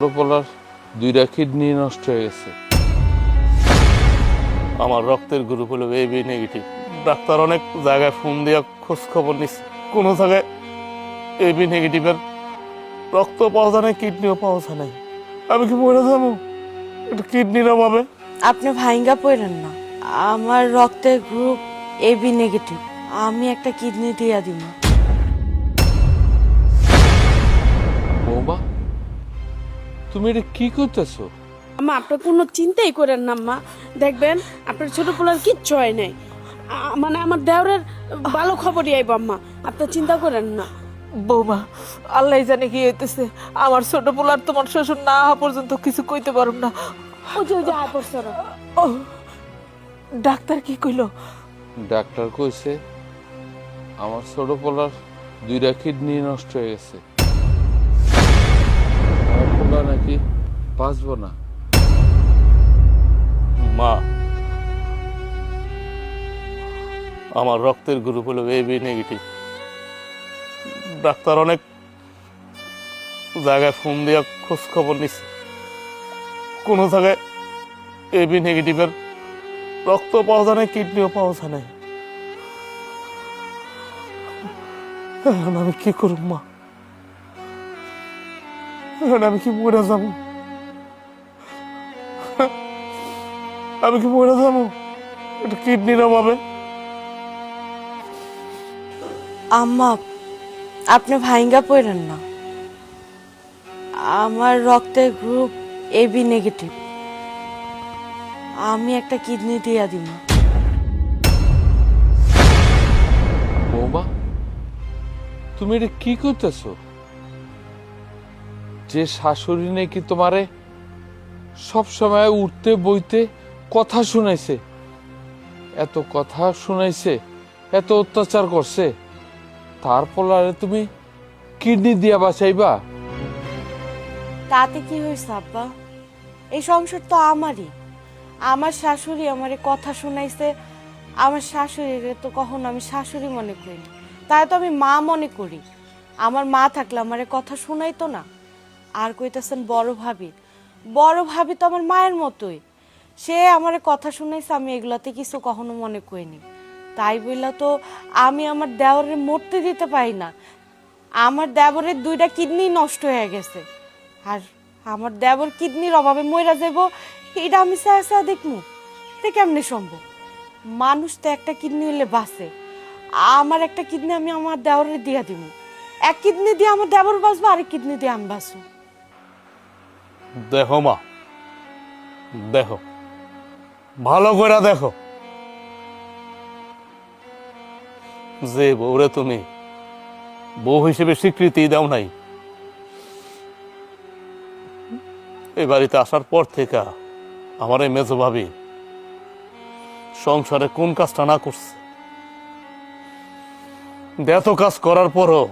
ছোটবেলার দুইটা কিডনি নষ্ট হয়ে গেছে। আমার রক্তের গ্রুপ হলো এবি নেগেটিভ। ডাক্তার অনেক জায়গায় ফোন দিয়ে খোঁজ খবর নিচ্ছে, কোনো জায়গায় এবি নেগেটিভের রক্ত পাওয়া যায় না, কিডনিও পাওয়া যায় নাই। আমি কি মরে যাবো এটা কিডনির অভাবে? আপনি ভাইঙ্গা পড়েন না, আমার রক্তের গ্রুপ এবি নেগেটিভ, আমি একটা কিডনি দিয়া দিব। বৌমা, তুমি এটা কি করতেছো? আম্মা আপনার কোনো চিন্তাই করেন না আম্মা, দেখবেন আপনার ছোট পোলার কিচ্ছু হয় নাই। মানে আমার দেওরের ভালো খবরই আইব আম্মা, আপনার চিন্তা করেন না। বৌমা, আল্লাহ জানে কি হইতেছে। আমার ছোট পোলার তোমার শ্বশুর না হওয়া পর্যন্ত কিছু কইতে পারুম না। ওই যে আয় পড়ছে ওরা। ও, ডাক্তার কি কইলো? ডাক্তার কইছে আমার ছোটবেলার দুইটা কিডনি নষ্ট হয়ে গেছে, আমার পোলা নাকি বাঁচবো না। মা, আমার রক্তের গ্রুপ হলো এবি নেগেটিভ। ডাক্তার অনেক জায়গায় ফোন দিয়ে খোঁজ খবর নিচ্ছে, কোনো জায়গায় এবি নেগেটিভের রক্ত পাওয়া যায় না, কিডনিও পাওয়া যায় নাই। এখন আমি কি করব মা? এখন আমি কি মরে যাব? আমি কি মরে যাব এটা কিডনির অভাবে? আম্মা, আপনি ভাইঙ্গা পড়েন না, আমার রক্তের গ্রুপ এবি নেগেটিভ, আমি একটা কিডনি দিয়া দিব। বৌমা, তুমি এটা কি করতেছো? যে শাশুড়ি নাকি তোমারে সব সময় উঠতে বইতে কথা শুনাইছে, এত কথা শুনাইছে, এত অত্যাচার করছে, তারপর আরে তুমি কিডনি দিয়া বাঁচাইবা? তাতে কি হয়েছে আব্বা? এই সংসার তো আমারই। আমার শাশুড়ি আমারে কথা শুনাইছে, আমার শাশুড়িরে তো কখনো আমি শাশুড়ি মনে করি, তাই তো আমি মা মনে করি। আমার মা থাকলে আমারে কথা শুনাইতো না। আর কইতাছেন বড় ভাবি, বড় ভাবি তো আমার মায়ের মতোই, সে আমারে কথা শুনাইছে, আমি এগুলাতে কিছু কখনো মনে করিনি। তাই বললা তো আমি আমার দেওরের মরতে দিতে পারি না। আমার দেবরের দুইটা কিডনি নষ্ট হয়ে গেছে, আর আমার দেবর কিডনির অভাবে মইরা যাইব, এটা আমি চাই দেখমু? এটা কেমনে সম্ভব? মানুষ তো একটা কিডনি হলে বাঁচে, আমার একটা কিডনি আমি আমার দেওরের দিয়া দিব। এক কিডনি দিয়ে আমার দেবর বাঁচবো, আরেক কিডনি দিয়ে আমি বাঁচবো। দেখো মা, দেখো ভালো করে দেখো, যে বউরে তুমি বউ হিসেবে স্বীকৃতি দাও নাই, এই বাড়িতে আসার পর থেকে আমার এই মেজো ভাবি সংসারে কোন কাজটা না করছে। এত কাজ করার পরও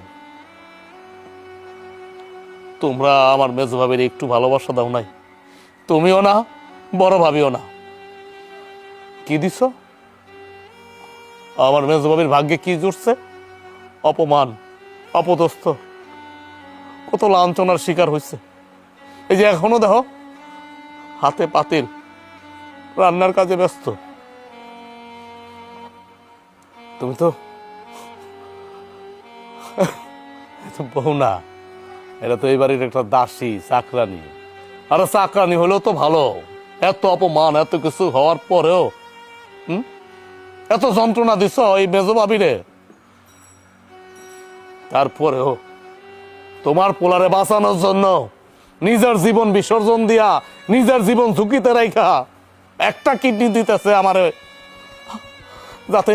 তোমরা আমার মেজো ভাবির একটু ভালোবাসা দাও নাই। তুমিও না, বড় ভাবিও না। কি দিছ? আমার মেজো ভাবির ভাগ্যে কি জুটছে? অপমান, অপদস্থ, কত লাঞ্ছনার শিকার হয়েছে। এই যে এখনো দেখো হাতে পাতিল, রান্নার কাজে ব্যস্ত। তুমি তো বউ না, এটা তো এই বাড়ির একটা দাসী, চাকরানি। আরে চাকরানি হলেও তো ভালো, এত অপমান এত কিছু হওয়ার পরেও এত যন্ত্রণা দিছ এই মেজো ভাবিরে, তারপরেও তোমার পোলারে বাঁচানোর জন্য নিজের জীবন বিসর্জন দিয়া, নিজের জীবন ঝুঁকিতে রাখা একটা কিডনি দিতেছে আমারে, যাতে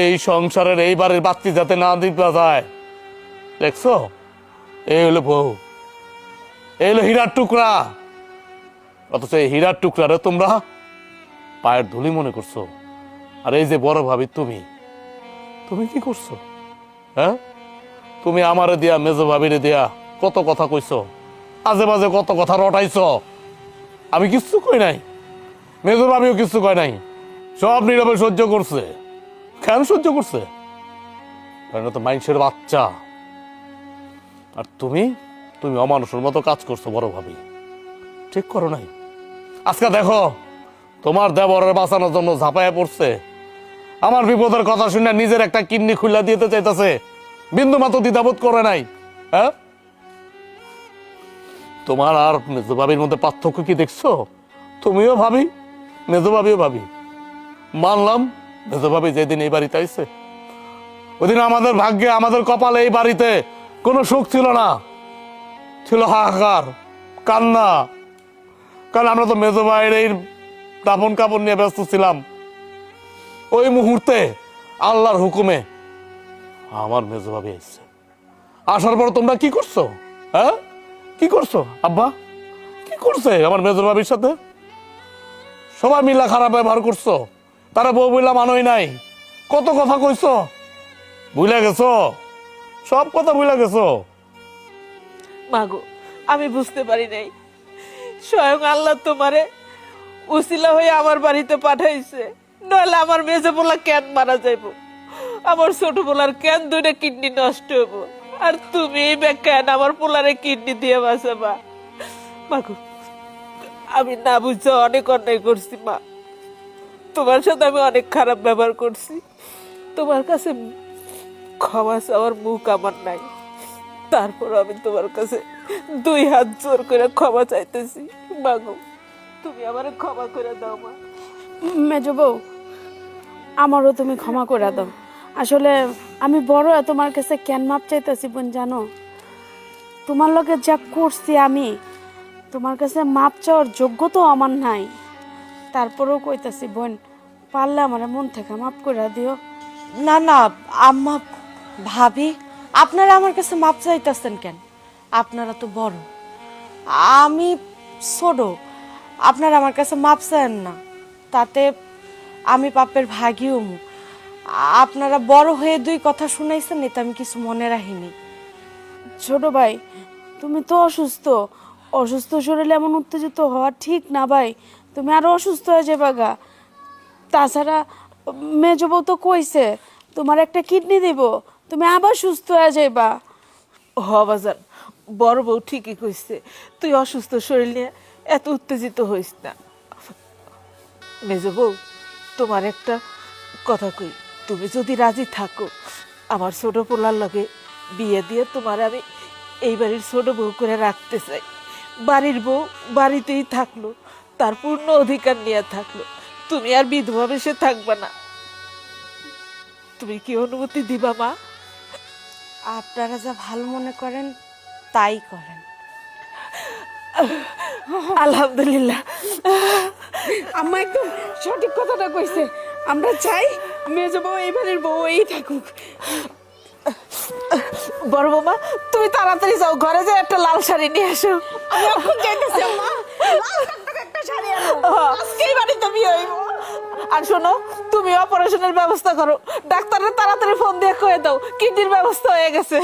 এই সংসারের এই বাড়ির বাচ্চি যাতে না দিতে যায়। দেখছো, এই হলো বউ, এই হলো হীরার টুকরা। অথচ এই হীরার টুকরারে তোমরা পায়ের ধুলি মনে করছো। আর এই যে বড় ভাবি, তুমি তুমি কি করছো? হ্যাঁ, তুমি আমারে দিয়া, মেজো ভাবিরে দিয়া কত কথা কইছো, আজে বাজে কত কথা রটাইছ। আমি কিচ্ছু কই নাই, মেজো ভাবিও কিচ্ছু কয় নাই, সব নীরবে সহ্য করছে। কেন সহ্য করছে? কারণ তো মানুষের বাচ্চা। আর তুমি তুমি অমানুষের মতো কাজ করছো বড় ভাবি, ঠিক করো নাই। আজকে দেখো তোমার দেবরের বাঁচানোর জন্য ঝাঁপায় পড়ছে, আমার বিপদের কথা শুনে নিজের একটা কিডনি খুলে দিতে চাইতেছে, বিন্দু মাত্র দ্বিধাবোধ করে নাই। হ্যাঁ, তোমার আর মেজো ভাবির মধ্যে পার্থক্য কি দেখছো? তুমিও ভাবি, মেজো ভাবিও ভাবি। মানলাম মেজো ভাবি যেদিন এই বাড়িতে আইছে ওদিন আমাদের ভাগ্যে, আমাদের কপালে এই বাড়িতে কোনো সুখ ছিল না, ছিল হাহাকার, কান্না। কারণ আমরা তো মেজো ভাইয়ের এই দাফন কাপড় নিয়ে ব্যস্ত ছিলাম। ওই মুহূর্তে আল্লাহর হুকুমে আমার মেজো ভাবি এসছে। আসার পর তোমরা কি করছো? হ্যাঁ, কি করছো আব্বা? কি করছে আমার মেজো ভাবির সাথে? সবাই মিলা খারাপ ব্যবহার করছো, তারা বউ বইলা মানই নাই, কত কথা কইছো, ভুলে গেছো, সব কথা ভুলে গেছো। মাগো, আমি বুঝতে পারি নাই স্বয়ং আল্লাহ তোমারে উসিলা হয়ে আমার বাড়িতে পাঠাইছে, নইলে আমার মেজে পোলা কেন মারা যাইব, আমার ছোট পোলার কেন দুইটা কিডনি নষ্ট হইব, আর তুমি এই কেন আমার পোলারে কিডনি দিয়ে বাঁচাবা। মাগো, আমি না বুঝতে অনেক অন্যায় করছি মা, তোমার সাথে আমি অনেক খারাপ ব্যবহার করছি, তোমার কাছে ক্ষমা চাওয়ার মুখ আমার নাই, তারপর আমি তোমার কাছে দুই হাত জোর করে ক্ষমা চাইতেছি। মাগো, তুমি আমারে ক্ষমা করে দাও মা। মেজো বউ, আমারও তুমি ক্ষমা করে দাও। আসলে আমি বড় তোমার কাছে কেন মাপ চাইতেছি বোন জানো? তোমার লগে যা করছি আমি, তোমার কাছে মাপ চাওয়ার যোগ্যতাও আমার নাই। তারপরেও কইতাছি বোন, পারলে আমার মন থেকে মাপ করে দিও। না না আম্মা, ভাবি, আপনারা আমার কাছে মাপ চাইতেছেন কেন? আপনারা তো বড়, আমি ছোট, আপনারা আমার কাছে মাপ চান না, তাতে আমি পাপের ভাগী হমু। আপনারা বড় হয়ে দুই কথা শুনাইছেন, এটা আমি কিছু মনে রাখিনি। ছোট ভাই, তুমি তো অসুস্থ, অসুস্থ শরীরে এমন উত্তেজিত হওয়া ঠিক না ভাই, তুমি আরো অসুস্থ হয়ে যাবে গা। তাছাড়া মেজো বউ তো কইছে তোমার একটা কিডনি দিব, তুমি আবার সুস্থ হয়ে যাইবা। হ বাজার, বড় বউ ঠিকই কইছে, তুই অসুস্থ শরীর নিয়ে এত উত্তেজিত হইস না। মেজো বউ, তোমার একটা কথা কই, তুমি যদি রাজি থাকো আমার ছোট পোলার লগে বিয়ে দিয়ে তোমার আমি এই বাড়ির ছোট বউ করে রাখতে চাই। বাড়ির বউ বাড়িতেই থাকলো, তার পূর্ণ অধিকার নিয়ে থাকলো, তুমি আর বিধবা বেশে থাকবা না। তুমি কি অনুমতি দিবা মা? আপনারা যা ভালো মনে করেন তাই করেন। আলহামদুলিল্লাহ। আম্মা একদম সঠিক কথাটা কইছে, আমরা চাই মেজো বউ এই বাড়ির বউ এই থাকুক। বড় বৌমা, তুমি তাড়াতাড়ি যাও, ঘরে যে একটা লাল শাড়ি নিয়ে আসো। আমি এখন যাইতেছি আম্মা, লাল টকটকে একটা শাড়ি আনো, আজকেই বাড়িতে বিয়ে হইব। আর শোনো, তুমি অপারেশনের ব্যবস্থা করো, ডাক্তারের তাড়াতাড়ি ফোন দিয়ে কয়ে দাও কিডনির ব্যবস্থা হয়ে গেছে।